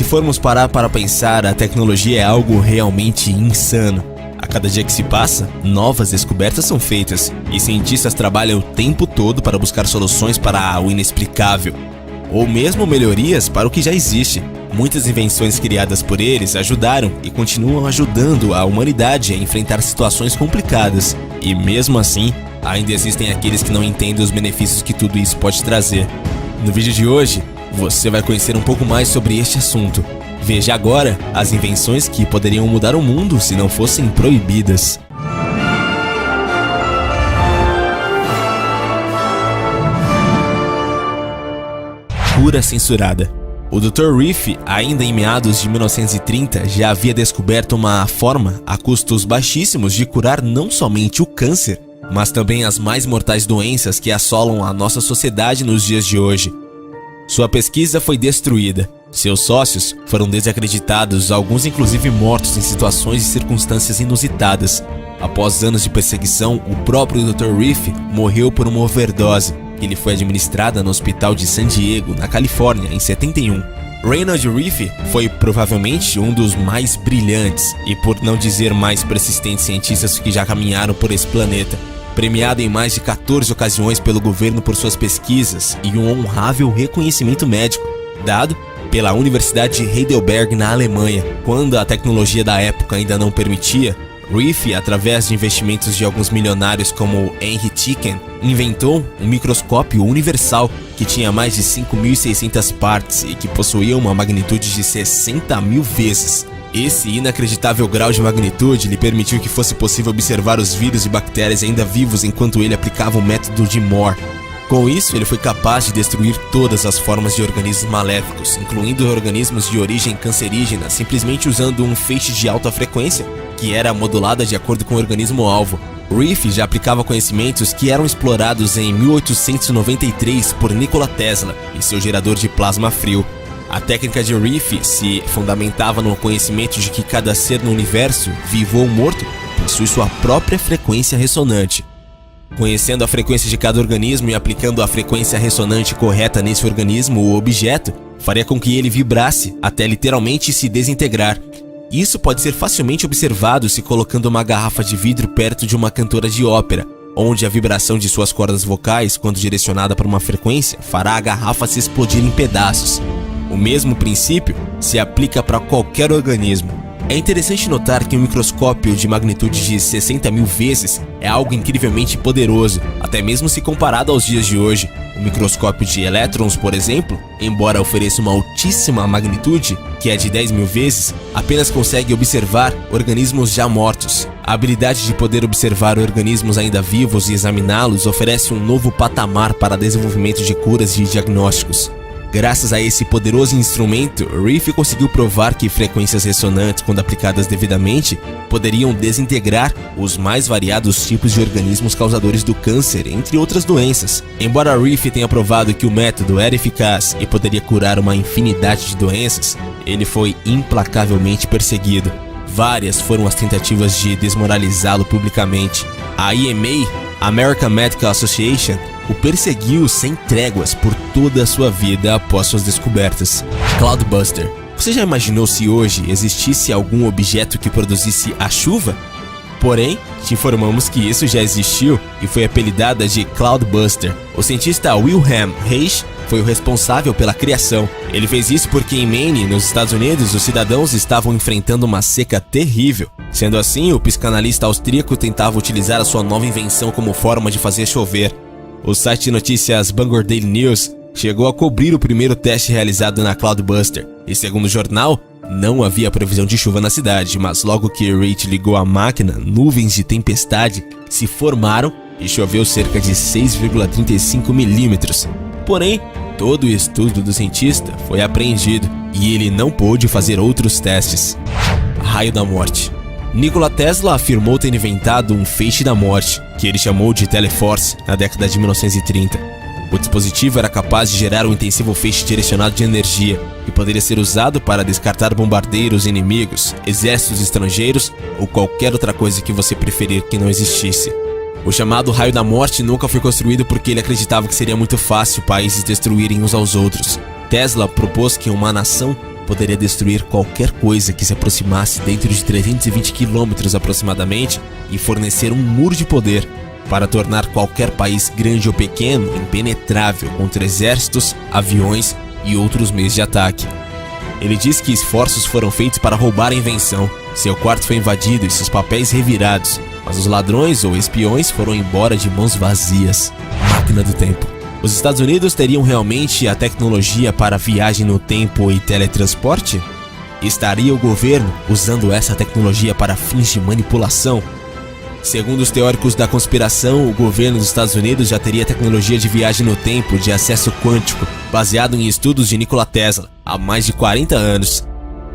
formos parar para pensar, a tecnologia é algo realmente insano. A cada dia que se passa, novas descobertas são feitas e cientistas trabalham o tempo todo para buscar soluções para o inexplicável, ou mesmo melhorias para o que já existe. Muitas invenções criadas por eles ajudaram e continuam ajudando a humanidade a enfrentar situações complicadas. E mesmo assim, ainda existem aqueles que não entendem os benefícios que tudo isso pode trazer. No vídeo de hoje, você vai conhecer um pouco mais sobre este assunto. Veja agora as invenções que poderiam mudar o mundo se não fossem proibidas. Cura censurada. O Dr. Riff, ainda em meados de 1930, já havia descoberto uma forma a custos baixíssimos de curar não somente o câncer, mas também as mais mortais doenças que assolam a nossa sociedade nos dias de hoje. Sua pesquisa foi destruída. Seus sócios foram desacreditados, alguns inclusive mortos em situações e circunstâncias inusitadas. Após anos de perseguição, o próprio Dr. Riff morreu por uma overdose, que lhe foi administrada no hospital de San Diego, na Califórnia, em 71. Reynold Riff foi provavelmente um dos mais brilhantes e, por não dizer mais persistentes cientistas que já caminharam por esse planeta. Premiado em mais de 14 ocasiões pelo governo por suas pesquisas e um honrável reconhecimento médico, dado pela Universidade de Heidelberg na Alemanha. Quando a tecnologia da época ainda não permitia, Riff, através de investimentos de alguns milionários como Henry Chicken, inventou um microscópio universal que tinha mais de 5.600 partes e que possuía uma magnitude de 60.000 vezes. Esse inacreditável grau de magnitude lhe permitiu que fosse possível observar os vírus e bactérias ainda vivos enquanto ele aplicava o método de Moore. Com isso, ele foi capaz de destruir todas as formas de organismos maléficos, incluindo organismos de origem cancerígena, simplesmente usando um feixe de alta frequência, que era modulada de acordo com o organismo-alvo. Riff já aplicava conhecimentos que eram explorados em 1893 por Nikola Tesla e seu gerador de plasma frio. A técnica de Riff se fundamentava no conhecimento de que cada ser no universo, vivo ou morto, possui sua própria frequência ressonante. Conhecendo a frequência de cada organismo e aplicando a frequência ressonante correta nesse organismo ou objeto, faria com que ele vibrasse até literalmente se desintegrar. Isso pode ser facilmente observado se colocando uma garrafa de vidro perto de uma cantora de ópera, onde a vibração de suas cordas vocais, quando direcionada para uma frequência, fará a garrafa se explodir em pedaços. O mesmo princípio se aplica para qualquer organismo. É interessante notar que um microscópio de magnitude de 60.000 vezes é algo incrivelmente poderoso, até mesmo se comparado aos dias de hoje. O microscópio de elétrons, por exemplo, embora ofereça uma altíssima magnitude, que é de 10.000 vezes, apenas consegue observar organismos já mortos. A habilidade de poder observar organismos ainda vivos e examiná-los oferece um novo patamar para desenvolvimento de curas e diagnósticos. Graças a esse poderoso instrumento, Riff conseguiu provar que frequências ressonantes, quando aplicadas devidamente, poderiam desintegrar os mais variados tipos de organismos causadores do câncer, entre outras doenças. Embora Riff tenha provado que o método era eficaz e poderia curar uma infinidade de doenças, ele foi implacavelmente perseguido. Várias foram as tentativas de desmoralizá-lo publicamente. A AMA, American Medical Association, o perseguiu sem tréguas por toda a sua vida após suas descobertas. Cloudbuster. Você já imaginou se hoje existisse algum objeto que produzisse a chuva? Porém, te informamos que isso já existiu e foi apelidada de Cloudbuster. O cientista Wilhelm Reich foi o responsável pela criação. Ele fez isso porque em Maine, nos Estados Unidos, os cidadãos estavam enfrentando uma seca terrível. Sendo assim, o psicanalista austríaco tentava utilizar a sua nova invenção como forma de fazer chover. O site de notícias Bangor Daily News chegou a cobrir o primeiro teste realizado na Cloudbuster, e segundo o jornal, não havia previsão de chuva na cidade, mas logo que Reich ligou a máquina, nuvens de tempestade se formaram e choveu cerca de 6,35 milímetros. Porém, todo o estudo do cientista foi apreendido e ele não pôde fazer outros testes. Raio da morte. Nikola Tesla afirmou ter inventado um feixe da morte, que ele chamou de Teleforce, na década de 1930. O dispositivo era capaz de gerar um intensivo feixe direcionado de energia e poderia ser usado para descartar bombardeiros inimigos, exércitos estrangeiros ou qualquer outra coisa que você preferir que não existisse. O chamado Raio da Morte nunca foi construído porque ele acreditava que seria muito fácil países destruírem uns aos outros. Tesla propôs que uma nação poderia destruir qualquer coisa que se aproximasse dentro de 320 quilômetros aproximadamente e fornecer um muro de poder para tornar qualquer país grande ou pequeno impenetrável contra exércitos, aviões e outros meios de ataque. Ele diz que esforços foram feitos para roubar a invenção, seu quarto foi invadido e seus papéis revirados, mas os ladrões ou espiões foram embora de mãos vazias. Máquina do tempo. Os Estados Unidos teriam realmente a tecnologia para viagem no tempo e teletransporte? Estaria o governo usando essa tecnologia para fins de manipulação? Segundo os teóricos da conspiração, o governo dos Estados Unidos já teria tecnologia de viagem no tempo de acesso quântico, baseado em estudos de Nikola Tesla, há mais de 40 anos.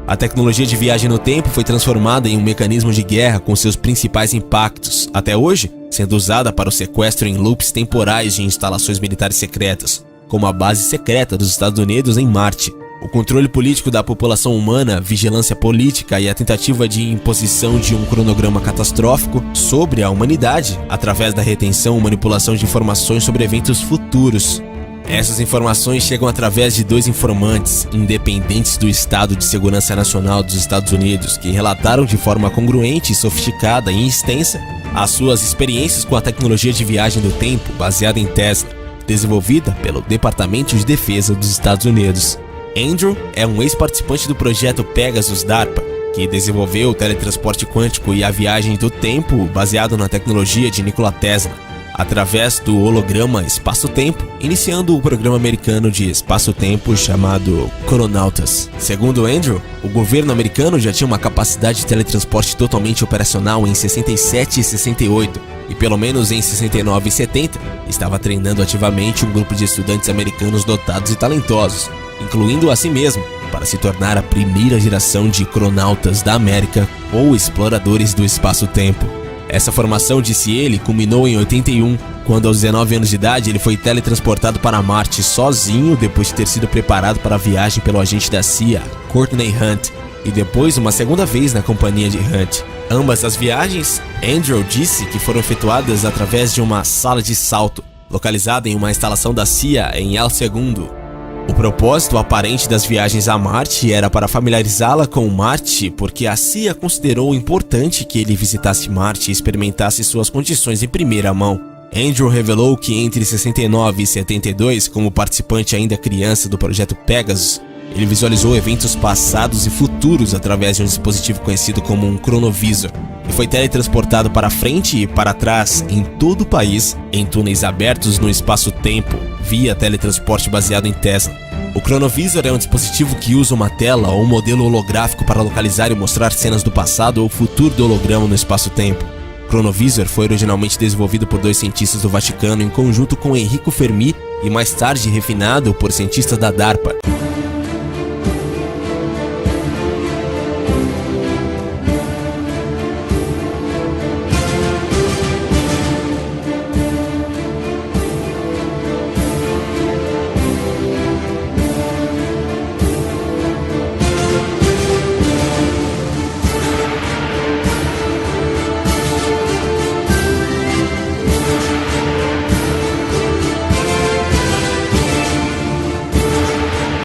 A tecnologia de viagem no tempo foi transformada em um mecanismo de guerra com seus principais impactos, até hoje, sendo usada para o sequestro em loops temporais de instalações militares secretas, como a base secreta dos Estados Unidos em Marte. O controle político da população humana, vigilância política e a tentativa de imposição de um cronograma catastrófico sobre a humanidade, através da retenção e manipulação de informações sobre eventos futuros. Essas informações chegam através de 2 informantes, independentes do Estado de Segurança Nacional dos Estados Unidos, que relataram de forma congruente, sofisticada e extensa as suas experiências com a tecnologia de viagem do tempo baseada em Tesla, desenvolvida pelo Departamento de Defesa dos Estados Unidos. Andrew é um ex-participante do projeto Pegasus DARPA, que desenvolveu o teletransporte quântico e a viagem do tempo baseado na tecnologia de Nikola Tesla, através do holograma espaço-tempo, iniciando o programa americano de espaço-tempo chamado Chrononautas. Segundo Andrew, o governo americano já tinha uma capacidade de teletransporte totalmente operacional em 67 e 68, e pelo menos em 69 e 70 estava treinando ativamente um grupo de estudantes americanos dotados e talentosos, incluindo a si mesmo, para se tornar a primeira geração de cronautas da América ou exploradores do espaço-tempo. Essa formação, disse ele, culminou em 81, quando aos 19 anos de idade ele foi teletransportado para Marte sozinho depois de ter sido preparado para a viagem pelo agente da CIA, Courtney Hunt, e depois uma segunda vez na companhia de Hunt. Ambas as viagens, Andrew disse que foram efetuadas através de uma sala de salto, localizada em uma instalação da CIA em El Segundo. O propósito aparente das viagens a Marte era para familiarizá-la com Marte, porque a CIA considerou importante que ele visitasse Marte e experimentasse suas condições em primeira mão. Andrew revelou que entre 69 e 72, como participante ainda criança do projeto Pegasus, ele visualizou eventos passados e futuros através de um dispositivo conhecido como um cronovisor, e foi teletransportado para frente e para trás em todo o país, em túneis abertos no espaço-tempo, via teletransporte baseado em Tesla. O cronovisor é um dispositivo que usa uma tela ou um modelo holográfico para localizar e mostrar cenas do passado ou futuro do holograma no espaço-tempo. O cronovisor foi originalmente desenvolvido por 2 cientistas do Vaticano em conjunto com Enrico Fermi e mais tarde refinado por cientistas da DARPA,